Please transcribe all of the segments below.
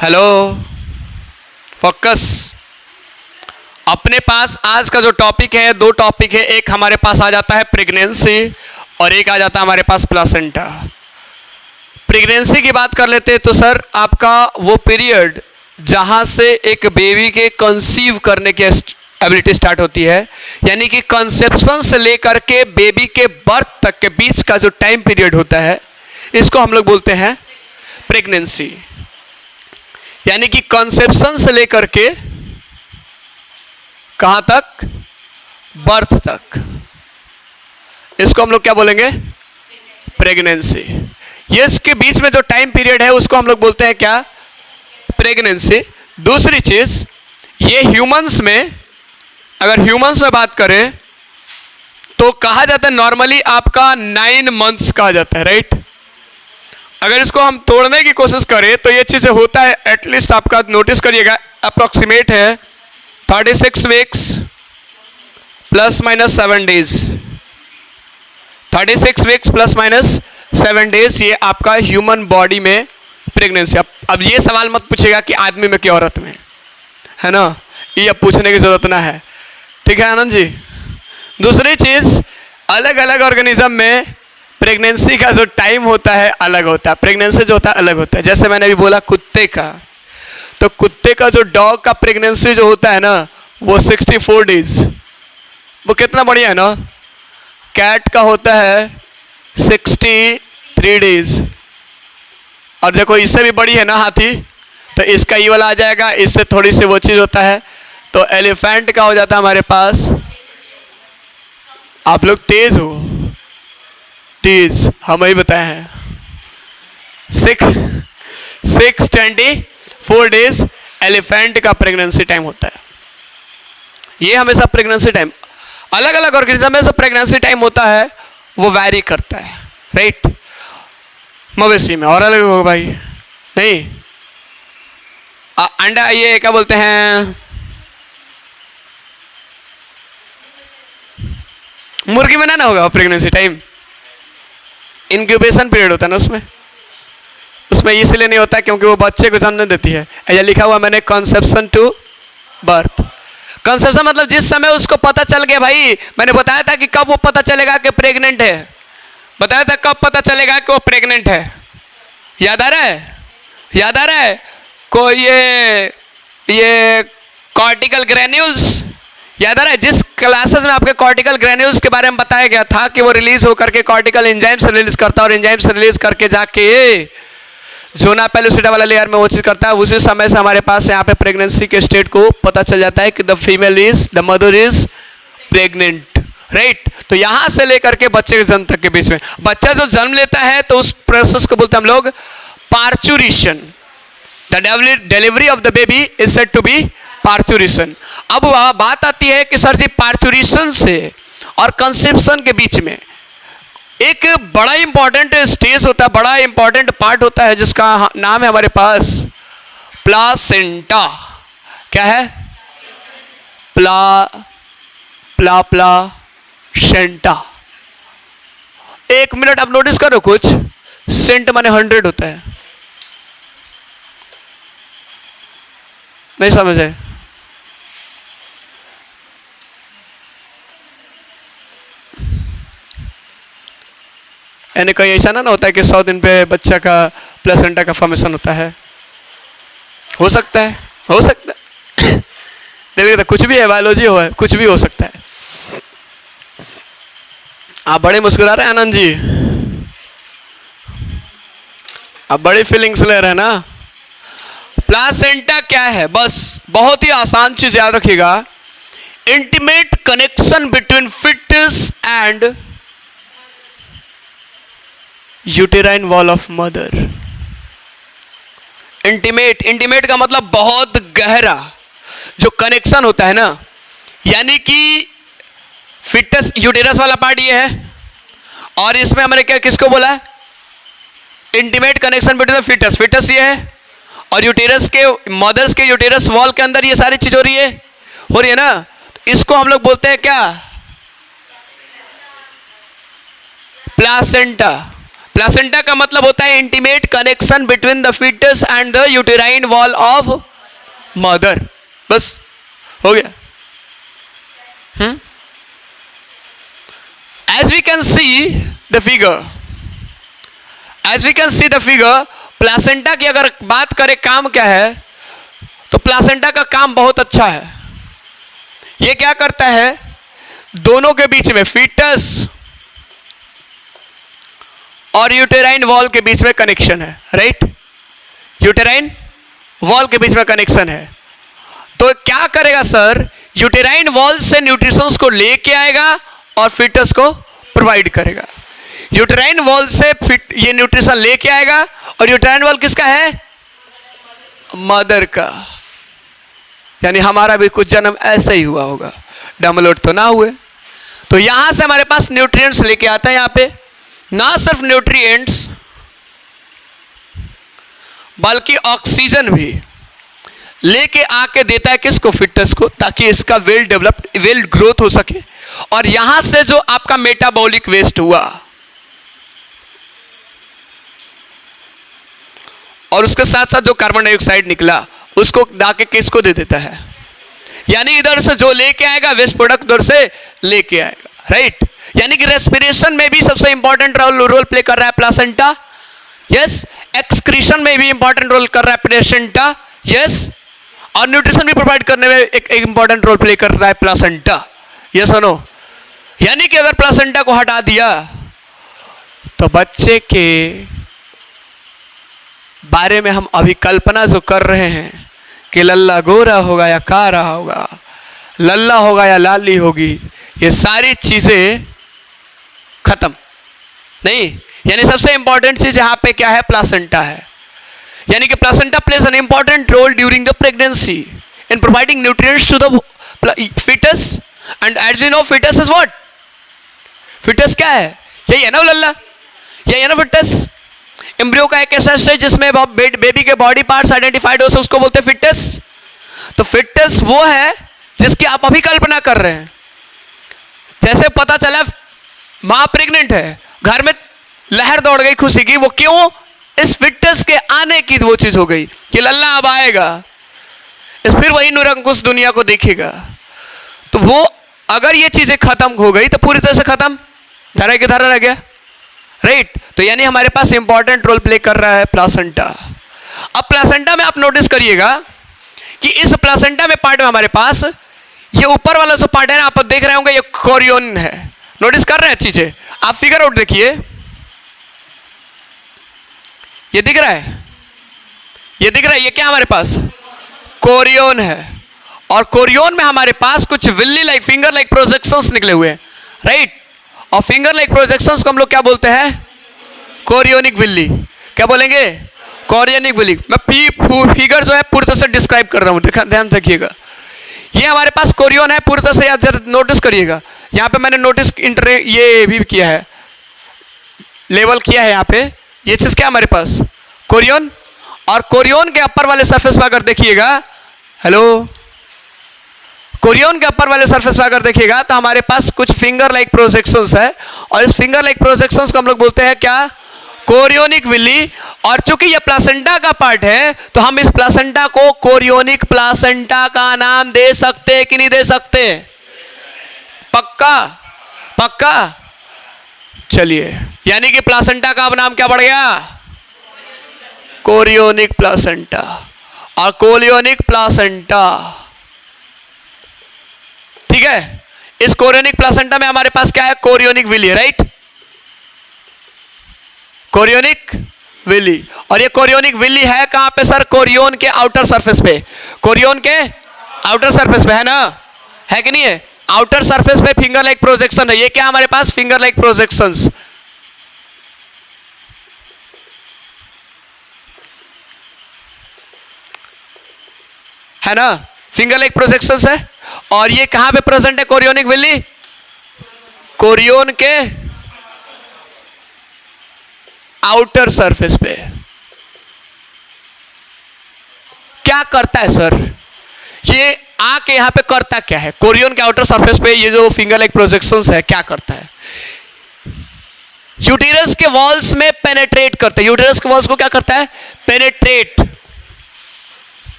Hello, focus. अपने पास आज का जो टॉपिक है, दो टॉपिक है। एक हमारे पास आ जाता है प्रेगनेंसी और एक आ जाता है हमारे पास प्लासेंटा। प्रेगनेंसी की बात कर लेते हैं तो सर आपका वो पीरियड जहां से एक बेबी के कंसीव करने की एबिलिटी स्टार्ट होती है, यानी कि कंसेप्शन से लेकर के बेबी के बर्थ तक के बीच का जो टाइम पीरियड होता है, इसको हम लोग बोलते हैं प्रेगनेंसी। यानी कि कंसेप्शन से लेकर के कहां तक? बर्थ तक। इसको हम लोग क्या बोलेंगे? प्रेगनेंसी। ये इसके बीच में जो टाइम पीरियड है उसको हम लोग बोलते हैं क्या? प्रेगनेंसी। दूसरी चीज, ये ह्यूमंस में, अगर ह्यूमंस में बात करें तो कहा जाता है नॉर्मली आपका 9 मंथ्स कहा जाता है, राइट? अगर इसको हम तोड़ने की कोशिश करें तो ये चीज़ें होता है, एटलीस्ट आपका नोटिस करिएगा, अप्रोक्सीमेट है 36 weeks plus minus 7 days. 36 weeks plus minus 7 days, ये आपका ह्यूमन बॉडी में प्रेगनेंसी। अब ये सवाल मत पूछेगा कि आदमी में कि औरत में, है ना? ये अब पूछने की जरूरत ना है, ठीक है आनंद जी? दूसरी चीज, अलग अलग ऑर्गेनिज्म में प्रेगनेंसी का जो टाइम होता है अलग होता है, प्रेगनेंसी जो होता है अलग होता है। जैसे मैंने अभी बोला कुत्ते का, तो कुत्ते का जो डॉग का प्रेगनेंसी जो होता है ना, वो 64 डेज। वो कितना बढ़िया है ना? कैट का होता है 63 डेज। और देखो इससे भी बड़ी है ना हाथी, तो इसका ये वाला आ जाएगा, इससे थोड़ी सी वो चीज होता है। तो एलिफेंट का हो जाता है हमारे पास, आप लोग तेज हो, तेज हम ही बताए हैं, 624 डेज एलिफेंट का प्रेगनेंसी टाइम होता है। ये हमेशा प्रेगनेंसी टाइम, अलग अलग ऑर्गेनिज्म में जो प्रेगनेंसी टाइम होता है वो वैरी करता है, राइट? मवेशी में और अलग होगा भाई, नहीं? अंडा, ये क्या बोलते हैं, मुर्गी में ना होगा प्रेगनेंसी टाइम, इंक्यूबेशन पीरियड होता है ना उसमें इसलिए नहीं होता क्योंकि वो बच्चे को जन्म देती है। ऐसा लिखा हुआ मैंने, कंसेप्शन टू बर्थ। कंसेप्शन मतलब जिस समय उसको पता चल गया, भाई मैंने बताया था कि कब वो पता चलेगा कि प्रेग्नेंट है, बताया था कब पता चलेगा कि वो प्रेग्नेंट है। याद आ रहा है? याद आ रहा है को? ये कॉर्टिकल ग्रेन्यूल्स याद आ रहा है? जिस क्लासेस में आपके कॉर्टिकल ग्रेन्यूल्स के बारे में बताया गया था कि वो रिलीज होकर के कॉर्टिकल एंजाइम से रिलीज करता है, और एंजाइम से रिलीज करके जाके जोना पेलुसिडा वाला लेयर में वो चीज करता है। उसी समय से हमारे पास यहाँ पे प्रेगनेंसी के स्टेट को पता चल जाता है कि the mother is pregnant, right? तो यहां से लेकर के बच्चे के जन्म तक के बीच में, बच्चा जो जन्म लेता है तो उस प्रोसेस को बोलते हैं हम लोग parturition. The delivery of the baby is said to be parturition. अब बात आती है कि सर जी पार्चुरेशन से और कंसेप्शन के बीच में एक बड़ा इंपॉर्टेंट स्टेज होता है, बड़ा इंपॉर्टेंट पार्ट होता है, जिसका नाम है हमारे पास प्लासेंटा। क्या है? प्लासेंटा। 1 मिनट आप नोटिस करो, कुछ सेंट माने 100 होता है, नहीं समझ आए? यानी कहीं ऐसा ना होता है कि 100 दिन पे बच्चा का प्लेसेंटा का फॉर्मेशन होता है। हो सकता है, हो सकता है। देखिए तो कुछ भी है, बायोलॉजी हो है, कुछ भी हो सकता है। आप बड़े मुस्कुरा रहे हैं आनंद जी, आप बड़ी फीलिंग्स ले रहे हैं ना? प्लासेंटा क्या है? बस बहुत ही आसान चीज याद रखिएगा, intimate connection between fetus and uterine wall of mother. Intimate का मतलब बहुत गहरा जो कनेक्शन होता है ना, यानी कि फिटस यूटेरस वाला पार्ट ये है, और इसमें हमने क्या किसको बोला? Intimate connection between fetus. Fetus ये है और यूटेरस के, मदर्स के यूटेरस वॉल के अंदर ये सारी चीज हो रही है ना? इसको हम लोग बोलते हैं क्या? प्लासेंटा। प्लासेंटा का मतलब होता है intimate connection between the fetus and the uterine wall of mother. बस हो गया। As we can see the figure, placenta की अगर बात करें काम क्या है, तो प्लासेंटा का काम बहुत अच्छा है। ये क्या करता है, दोनों के बीच में फीटस और यूटेराइन वॉल के बीच में कनेक्शन है, राइट। यूटेराइन वॉल के बीच में कनेक्शन है, तो क्या करेगा सर, यूटेराइन वॉल से न्यूट्रिशंस को लेके आएगा और फीटस को प्रोवाइड करेगा। यूटेराइन वॉल से ये न्यूट्रिशन लेके आएगा, और यूटेराइन वॉल किसका है, मदर का। यानी हमारा भी कुछ जन्म ऐसा ही हुआ होगा, डाउनलोड तो ना हुए। तो यहां से हमारे पास न्यूट्रिएंट्स लेके आता है, यहां पे ना सिर्फ न्यूट्रिएंट्स बल्कि ऑक्सीजन भी लेके आके देता है किसको, फिटस को, ताकि इसका वेल ग्रोथ हो सके। और यहां से जो आपका मेटाबॉलिक वेस्ट हुआ और उसके साथ साथ जो कार्बन डाइऑक्साइड निकला उसको डाके किसको दे देता है, यानी इधर से जो लेके आएगा वेस्ट प्रोडक्ट उधर से लेके आएगा, राइट। यानी कि रेस्पिरेशन में भी सबसे इंपॉर्टेंट रोल प्ले कर रहा है प्लासेंटा, यस। एक्सक्रीशन में भी इंपॉर्टेंट रोल कर रहा है प्लासेंटा, यस। और न्यूट्रिशन भी प्रोवाइड करने में एक इंपॉर्टेंट रोल प्ले कर रहा है प्लासेंटा, यस और नो। यानी कि अगर प्लासेंटा को हटा दिया तो बच्चे के बारे में हम अभी कल्पना जो कर रहे हैं कि लल्ला गोरा होगा या कारा होगा, लल्ला होगा या लाली होगी, ये सारी चीजें खत्म नहीं। यानी सबसे इंपॉर्टेंट चीज यहां पे क्या है, प्लासेंटा है। यानी कि placenta plays an important role during the pregnancy in providing nutrients to the fetus, and as we know fetus is what, fetus क्या है, यही है ना लल्ला, यही है ना fetus। एम्ब्रियो का एक ऐसा स्टेज जिसमें बेबी के बॉडी पार्ट्स आइडेंटिफाइड हो से उसको बोलते हैं fetus। तो fetus वो है जिसकी आप अभी कल्पना कर रहे हैं। जैसे पता चला मां प्रेग्नेंट है, घर में लहर दौड़ गई खुशी की, वो क्यों, इस fetus के आने की वो चीज हो गई कि लल्ला अब आएगा, फिर वही निरंकुश दुनिया को देखेगा। तो वो अगर ये चीजें खत्म हो गई तो पूरी तरह से खत्म, धरा के धरा रह गया, राइट। तो यानी हमारे पास इंपॉर्टेंट रोल प्ले कर रहा है प्लासेंटा। अब प्लासेंटा में आप नोटिस करिएगा कि इस प्लासेंटा में पार्ट में हमारे पास ये ऊपर वाला जो पार्ट है ना, आप देख रहे होंगे ये कोरियोन है, नोटिस कर रहे हैं चीजें। आप फिगर आउट देखिए, ये दिख रहा है, ये दिख रहा है, ये क्या हमारे पास कोरियोन है। और कोरियोन में हमारे पास कुछ Willey like finger like projections निकले हुए हैं, राइट। और फिंगर लाइक प्रोजेक्शंस को हम लोग क्या बोलते हैं, कोरियोनिक विल्ली। क्या बोलेंगे, कोरियोनिक विल्ली। मैं फिगर जो है पूरी तरह से डिस्क्राइब कर रहा हूं, ध्यान रखिएगा। ये हमारे पास कोरियोन है पूरी तरह से, याद नोटिस करिएगा। यहां पे मैंने नोटिस ये भी किया है, लेवल किया है यहाँ पे। ये चीज क्या हमारे पास कोरियोन, और कोरियोन के अपर वाले सरफेस पर अगर देखिएगा, हेलो, कोरियोन के अपर वाले सरफेस पर अगर देखिएगा तो हमारे पास कुछ फिंगर लाइक प्रोजेक्शंस है, और इस फिंगर लाइक प्रोजेक्शंस को हम लोग बोलते हैं क्या, कोरियोनिक विल्ली। और चूंकि ये प्लासेंटा का पार्ट है तो हम इस प्लासेंटा को कोरियोनिक प्लासेंटा का नाम दे सकते कि नहीं दे सकते, पक्का पक्का। चलिए, यानी कि प्लासेंटा का अब नाम क्या बढ़ गया, कोरियोनिक प्लासेंटा। और कोरियोनिक प्लासेंटा, ठीक है, इस कोरियोनिक प्लासेंटा में हमारे पास क्या है, chorionic villi, right, chorionic villi. और ये कोरियोनिक विली है कहां पे सर, कोरियोन के आउटर सरफेस पे, कोरियोन के आउटर सरफेस पे है ना, है कि नहीं है, आउटर सरफेस पे फिंगर लाइक प्रोजेक्शन है। ये क्या हमारे पास फिंगर लाइक प्रोजेक्शंस है ना, फिंगर लाइक प्रोजेक्शंस है। और ये कहां पे प्रेजेंट है, कोरियोनिक विली, कोरियोन के आउटर सरफेस पे। क्या करता है सर, ये आके यहां पे करता क्या है, कोरियोन के आउटर सरफेस पे ये जो फिंगर लाइक प्रोजेक्शंस है क्या करता है, यूटेरस के वॉल्स में पेनेट्रेट करते हैं। यूटेरस के वॉल्स को क्या करता है? पेनेट्रेट।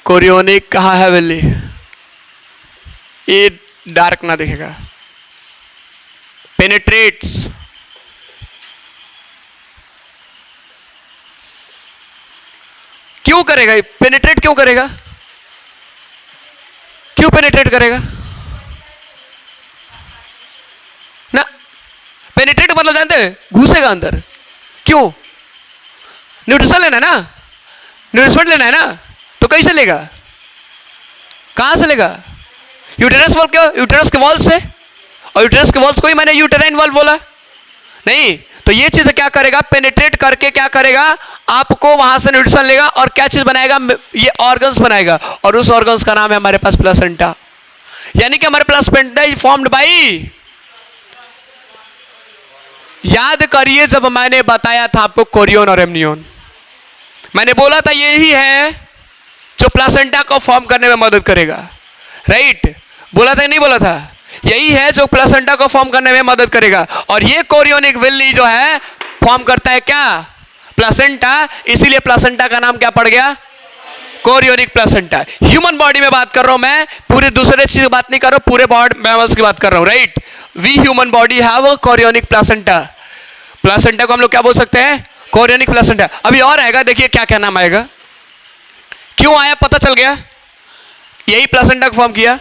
कोरियोनिक कहाँ है बिल्ली? ये डार्क ना दिखेगा। पेनेट्रेट्स, क्यों करेगा? पेनेट्रेट क्यों करेगा? क्यों पेनेट्रेट करेगा ना? पेनेट्रेट मतलब जानते हैं? घुसेगा अंदर। क्यों? न्यूट्रिशन लेना है ना, न्यूट्रिशमेंट लेना है ना, तो कैसे लेगा? कहां से लेगा? यूटेरस वॉल क्यों? यूटेरस के वॉल से। और यूटेरस के वॉल्स को ही मैंने यूटेराइन वॉल बोला नहीं। तो ये चीज क्या करेगा? पेनिट्रेट करके क्या करेगा? आपको वहां से न्यूट्रिशन लेगा और क्या चीज बनाएगा? ये ऑर्गन्स बनाएगा, और उस ऑर्गन्स का नाम है हमारे पास प्लेसेंटा। यानी कि हमारे प्लेसेंटा इज फॉर्म्ड बाई, याद करिए जब मैंने बताया था आपको कोरियन और एमनियन, मैंने बोला था यही है जो प्लेसेंटा को फॉर्म करने में मदद करेगा। राइट? बोला था नहीं बोला था? यही है जो प्लेसेंटा को फॉर्म करने में मदद करेगा। और ये कोरियोनिक विल्ली जो है फॉर्म करता है क्या? प्लेसेंटा। इसीलिए प्लेसेंटा का नाम क्या पड़ गया? Chorionic placenta. ह्यूमन बॉडी में बात कर रहा हूं मैं, पूरे दूसरे चीज की बात नहीं कर रहा हूं, पूरे बॉडी मैमल्स की बात कर रहा हूं। Right? We human body have chorionic placenta. Placenta को हम लोग क्या बोल सकते हैं? Chorionic placenta. अभी और आएगा, देखिए क्या क्या नाम आएगा। क्यों आया पता चल गया? यही प्लेसेंटा को फॉर्म किया।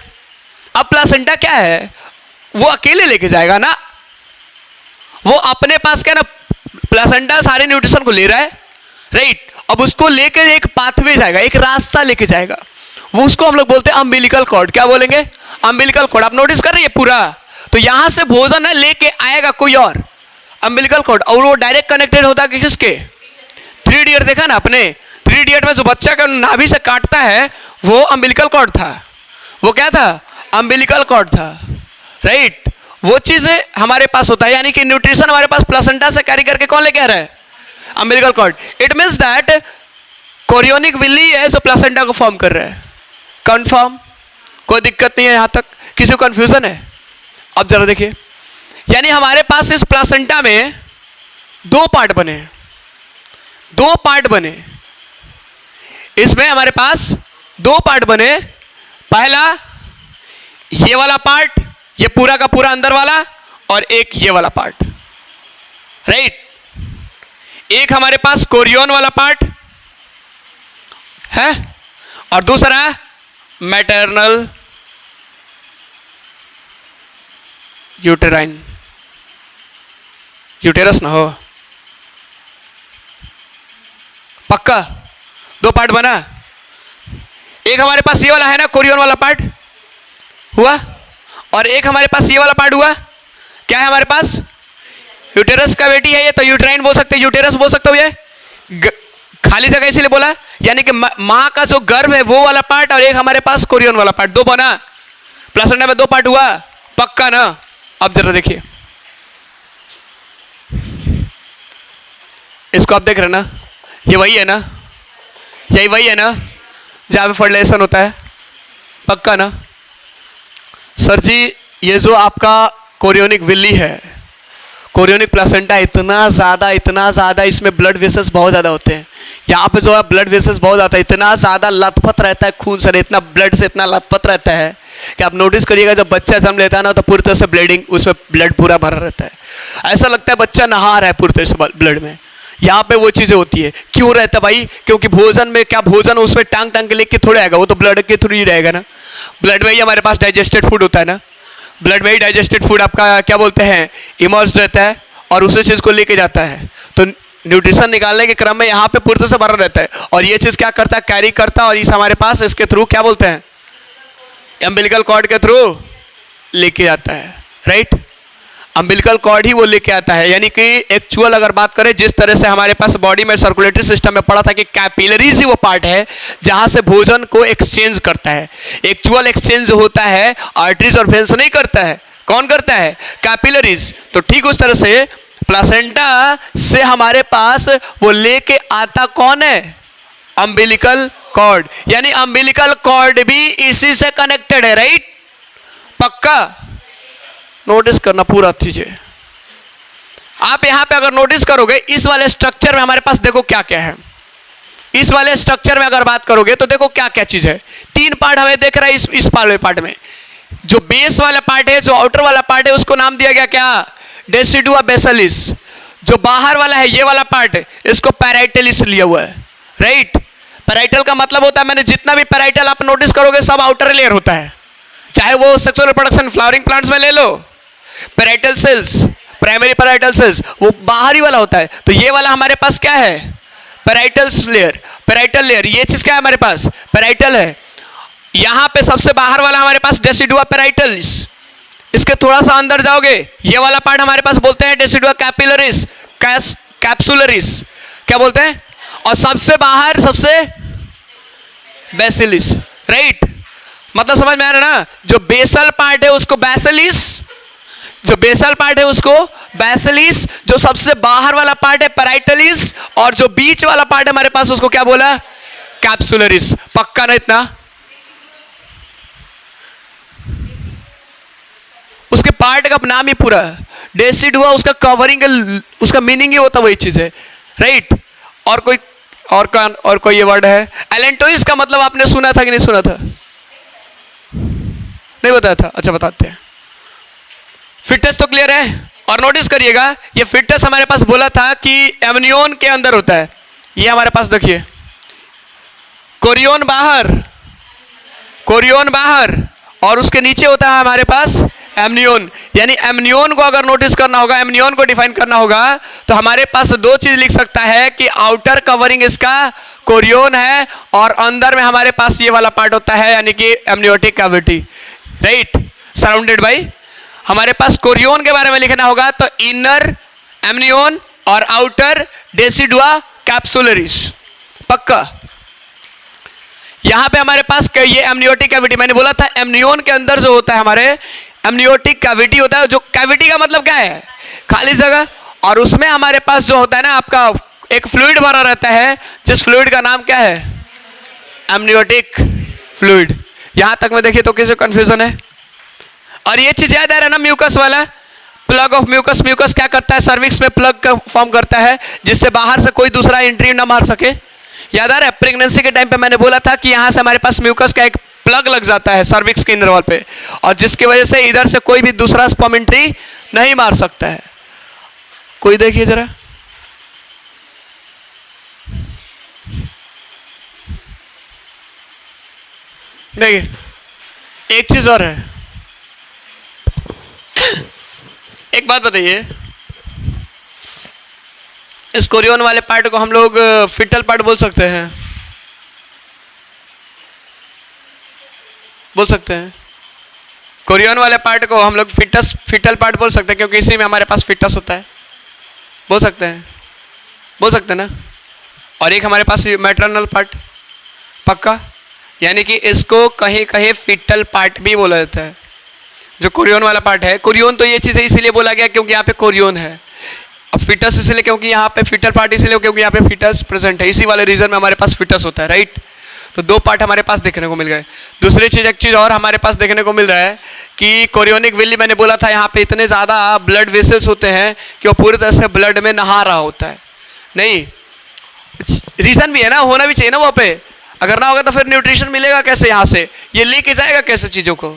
अब प्लेसेंटा क्या है? वो अकेले लेके जाएगा ना, वो अपने पास क्या ना, प्लेसेंटा सारे न्यूट्रिशन को ले रहा है। राइट? अब उसको लेके एक पाथवे जाएगा, एक रास्ता लेके जाएगा, वो उसको हम लोग बोलते हैं अम्बिलिकल कॉर्ड। क्या बोलेंगे? Umbilical cord. आप नोटिस कर रही है पूरा? तो यहां से भोजन है लेके आएगा कोई और, अम्बिलिकल कॉर्ड। और वो डायरेक्ट कनेक्टेड होता है किसके? 3 इडियट देखा ना आपने? 3 इडियट में जो बच्चा का नाभि से काटता है वो अम्बिलिकल कॉर्ड था। वो क्या था? अम्बिलिकल कॉर्ड था। राइट? वो चीज हमारे पास होता है, यानी कि न्यूट्रिशन हमारे पास प्लेसेंटा से कैरी करके कौन लेके आ रहा है? Umbilical cord. It means that chorionic villi है जो प्लेसेंटा को फॉर्म कर रहा है। कंफर्म? कोई दिक्कत नहीं है यहां तक? किसी को कंफ्यूजन है? अब जरा देखिए, यानी हमारे पास इस प्लेसेंटा में 2 पार्ट बने, 2 पार्ट बने। इसमें हमारे पास 2 पार्ट बने। पहला ये वाला पार्ट, ये पूरा का पूरा अंदर वाला, और एक ये वाला पार्ट। राइट? एक हमारे पास कोरियन वाला पार्ट है और दूसरा मैटरनल यूटेराइन। यूटेरस ना हो, पक्का 2 पार्ट बना। एक हमारे पास ये वाला है ना, कोरियन वाला पार्ट हुआ, और एक हमारे पास ये वाला पार्ट हुआ। क्या है हमारे पास? यूटेरस का बेटी है ये, तो यूटेराइन बोल सकते, यूटेरस बोल सकते हो। ये खाली जगह इसीलिए बोला, यानी कि मां का जो गर्भ है वो वाला पार्ट, और एक हमारे पास कोरियन वाला पार्ट। 2 बना, प्लेसेंटा में 2 पार्ट हुआ, पक्का ना? अब जरा देखिए, इसको आप देख रहे ना? ये वही है ना? यही वही है ना जहां पे फर्टिलाइजेशन होता है? पक्का ना? सर जी ये जो आपका कोरियोनिक विल्ली है, कोरियोनिक प्लेसेंटा इतना ज़्यादा इसमें ब्लड वेसल्स बहुत ज़्यादा होते हैं। यहाँ पे जो है ब्लड वेसल्स बहुत ज़्यादा, इतना ज़्यादा लथपथ रहता है खून से, इतना ब्लड से इतना लथपथ रहता है कि आप नोटिस करिएगा जब बच्चा जन्म लेता है ना तो पूरी तरह से ब्लीडिंग, उसमें ब्लड पूरा भरा रहता है। ऐसा लगता है बच्चा नहा रहा है पूरी तरह से ब्लड में। यहाँ पे वो चीज़ें होती है। क्यों रहता है भाई? क्योंकि भोजन में क्या, भोजन उसमें टांग के लेके थोड़े आएगा, वो तो ब्लड के थ्रू ही रहेगा ना। ब्लड में ही हमारे पास डाइजेस्टेड फूड होता है ना, ब्लड में ही डाइजेस्टेड फूड आपका क्या बोलते हैं, इमर्ज रहता है और उसी चीज़ को लेके जाता है। तो न्यूट्रिशन निकालने के क्रम में यहाँ पे पूरी तरह से भरा रहता है, और ये चीज़ क्या करता है, कैरी करता है, और इस हमारे पास इसके थ्रू क्या बोलते हैं, अम्बिलिकल कॉर्ड के थ्रू लेके आता है। राइट? अम्बिलिकल कॉर्ड ही वो लेके आता है। यानी कि एक्चुअल अगर बात करें, जिस तरह से हमारे पास बॉडी में सर्कुलेटरी सिस्टम में पढ़ा था कि कैपिलरीज ही वो पार्ट है जहां से भोजन को एक्सचेंज करता है। एक्चुअल एक्सचेंज होता है आर्टरीज और वेन्स नहीं करता है। कौन करता है? कैपिलरीज। तो ठीक उस तरह से प्लेसेंटा से हमारे पास वो लेके आता कौन है? Umbilical cord. यानी अम्बिलिकल कॉर्ड भी इसी से कनेक्टेड है। राइट? पक्का? नोटिस करना पूरा चीजें। आप यहां पे अगर नोटिस करोगे इस वाले स्ट्रक्चर में हमारे पास देखो क्या क्या है। इस वाले स्ट्रक्चर में अगर बात करोगे तो देखो क्या क्या चीज है। तीन पार्ट हमें देख रहा है इस वाले पार्ट में। जो बेस वाला पार्ट है, जो आउटर वाला पार्ट है, उसको नाम दिया गया क्या? डेसिडुआ बेसिलिस। जो बाहर वाला है ये वाला पार्ट, इसको पैराइटलिस लिया हुआ है, राइट। पैराइटल का मतलब होता है, मैंने जितना भी पैराइटल आप नोटिस करोगे सब आउटर लेयर होता है। चाहे वो सेक्सुअल रिप्रोडक्शन फ्लावरिंग प्लांट्स में ले लो, parietal cells, primary parietal cells, वो बाहरी वाला होता है। तो ये वाला हमारे पास क्या है? Parietal layer. पैराइटल लेयर, ये चीज क्या है हमारे पास? पैराइटल है। यहां पे सबसे बाहर वाला हमारे पास डेसिडुआ पैराइटलिस। इसके थोड़ा सा अंदर जाओगे, ये वाला पार्ट हमारे पास बोलते हैं डेसिडुआ कैपिलरिस, कैप्सुलरिस, क्या बोलते हैं? और सबसे बाहर सबसे बेसिलिस, राइट। मतलब समझ में आ रहा ना? जो बेसल पार्ट है उसको बेसिलिस, जो बेसल पार्ट है उसको बेसिलिस, जो सबसे बाहर वाला पार्ट है पैराइटलिस, और जो बीच वाला पार्ट है हमारे पास उसको क्या बोला? कैप्सुलरिस। पक्का ना इतना? उसके पार्ट का नाम ही पूरा डेसिडुआ, उसका कवरिंग, उसका मीनिंग ही होता वही चीज है, राइट। और कोई ये वर्ड है एलेंटोइस का मतलब आपने सुना था कि नहीं सुना था? नहीं बताया था? अच्छा बताते हैं। फिटस तो क्लियर है। और नोटिस करिएगा ये फिटस हमारे पास बोला था कि एमनियोन के अंदर होता है। ये हमारे पास देखिए, कोरियोन बाहर, कोरियोन बाहर, और उसके नीचे होता है हमारे पास एमनियोन। यानी एमनियोन को अगर नोटिस करना होगा, एमनियोन को डिफाइन करना होगा, तो हमारे पास दो चीज लिख सकता है कि आउटर कवरिंग इसका कोरियोन है, और अंदर में हमारे पास ये वाला पार्ट होता है, यानी कि amniotic cavity, right, surrounded by. हमारे पास कोरियोन के बारे में लिखना होगा तो इनर एमनियोन और आउटर डेसिडुआ कैप्सुलरिस। पक्का? यहां पे हमारे पास ये एमनियोटिक कैविटी, मैंने बोला था एमनियोन के अंदर जो होता है हमारे एमनियोटिक कैविटी होता है। जो कैविटी का मतलब क्या है? खाली जगह। और उसमें हमारे पास जो होता है ना आपका एक फ्लूइड भरा रहता है, जिस फ्लूइड का नाम क्या है? Amniotic fluid. यहां तक में देखिए तो किसी कंफ्यूजन है? और ये चीज याद आ रहा है ना, म्यूकस वाला, प्लग ऑफ म्यूकस। म्यूकस क्या करता है? सर्विक्स में प्लग का फॉर्म करता है, जिससे बाहर से कोई दूसरा एंट्री ना मार सके। याद आ रहा है? प्रेगनेंसी के टाइम पे मैंने बोला था कि यहां से हमारे पास म्यूकस का एक प्लग लग जाता है सर्विक्स के इंटरवल पे, और जिसकी वजह से इधर से कोई भी दूसरा स्पर्म एंट्री नहीं मार सकता है। कोई देखिए जरा, देखिए एक चीज और है। एक बात बताइए, इस कोरियोन वाले पार्ट को हम लोग फिटल पार्ट बोल सकते हैं? बोल सकते हैं। कोरियोन वाले पार्ट को हम लोग फिटल पार्ट बोल सकते हैं, क्योंकि इसी में हमारे पास फिटस होता है। बोल सकते हैं? बोल सकते हैं ना? और एक हमारे पास मैटरनल पार्ट। पक्का? यानी कि इसको कहीं कहीं फिटल पार्ट भी बोला जाता है, जो कोरियोन वाला पार्ट है। कोरियोन तो ये चीज़ है इसीलिए बोला गया क्योंकि यहाँ पे कोरियोन है। अब फिटस इसलिए क्योंकि यहाँ पे फिटल पार्ट इसलिए क्योंकि यहाँ पे फिटस प्रेजेंट है। इसी वाले रीजन में हमारे पास फिटस होता है, राइट। तो दो पार्ट हमारे पास देखने को मिल गए। दूसरी चीज़, एक चीज़ और हमारे पास देखने को मिल रहा है कि कोरियोनिक विली, मैंने बोला था यहाँ पे इतने ज़्यादा ब्लड वेसल्स होते हैं कि वो पूरी तरह से ब्लड में नहा रहा होता है। नहीं, रीज़न भी है ना, होना भी चाहिए ना वहाँ पे। अगर ना होगा तो फिर न्यूट्रिशन मिलेगा कैसे? यहाँ से ये लेके जाएगा कैसे चीज़ों को,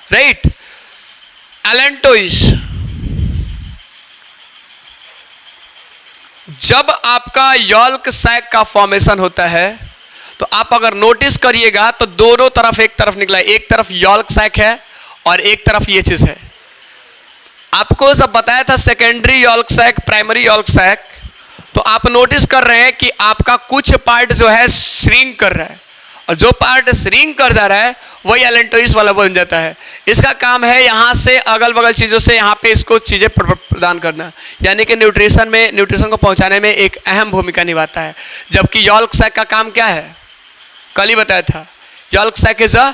राइट। एलेंटोइस, जब आपका यॉल्क सैक का फॉर्मेशन होता है तो आप अगर नोटिस करिएगा तो दोनों तरफ, एक तरफ निकला है, एक तरफ यॉल्क सैक है और एक तरफ ये चीज है। आपको जब बताया था सेकेंडरी यॉल्क सैक, प्राइमरी यॉल्क सैक, तो आप नोटिस कर रहे हैं कि आपका कुछ पार्ट जो है श्रिंक कर रहा है, और जो पार्ट श्रिंक कर जा रहा है वही एलेंटोइस वाला बन जाता है। इसका काम है यहाँ से अगल बगल चीज़ों से यहाँ पे इसको चीज़ें प्रदान करना, यानी कि न्यूट्रिशन को पहुँचाने में एक अहम भूमिका निभाता है। जबकि यॉल्क सैक का काम क्या है? कल ही बताया था, yolk sac is a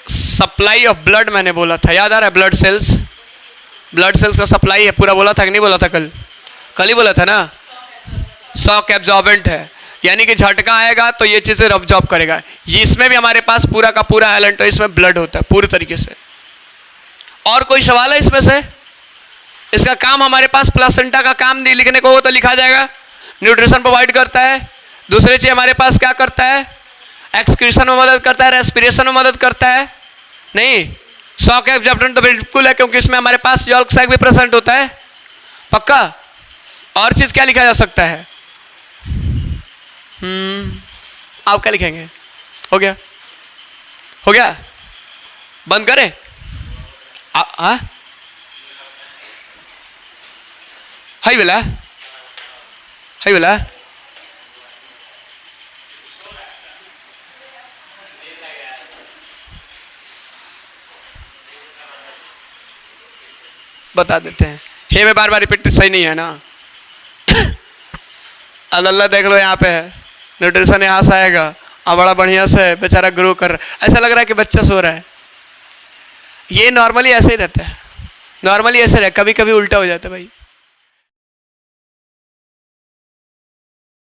supply of blood. मैंने बोला था, याद आ रहा है? ब्लड सेल्स का सप्लाई है पूरा। बोला था कि नहीं बोला था? कल ही बोला था ना। शॉक एब्जॉर्बेंट है, यानी कि झटका आएगा तो ये चीज़ें और कोई सवाल है इसमें से? इसका काम हमारे पास प्लासेंटा का काम नहीं लिखने को हो तो लिखा जाएगा। न्यूट्रिशन प्रोवाइड करता है। दूसरी चीज हमारे पास क्या करता है? एक्सक्रीशन में मदद करता है, रेस्पिरेशन में मदद करता है। नहीं, शॉक एब्जॉर्प्शन तो बिल्कुल है, क्योंकि इसमें हमारे पास यॉल्क सैक भी प्रेजेंट होता है। पक्का? और चीज क्या लिखा जा सकता है? आप क्या लिखेंगे? हो गया? हो गया? बंद करें? हाँ, हाई बोला, हाई बोला। बता देते हैं। हे में बार बार रिपीट सही नहीं है ना। अल्लाह देख लो, यहाँ पे है न्यूट्रिशन, यहाँ से आएगा और बड़ा बढ़िया से बेचारा ग्रो कर रहा है। ऐसा लग रहा है कि बच्चा सो रहा है। ये नॉर्मली ऐसे ही रहता है, नॉर्मली ऐसे रहे, कभी कभी उल्टा हो जाता है भाई।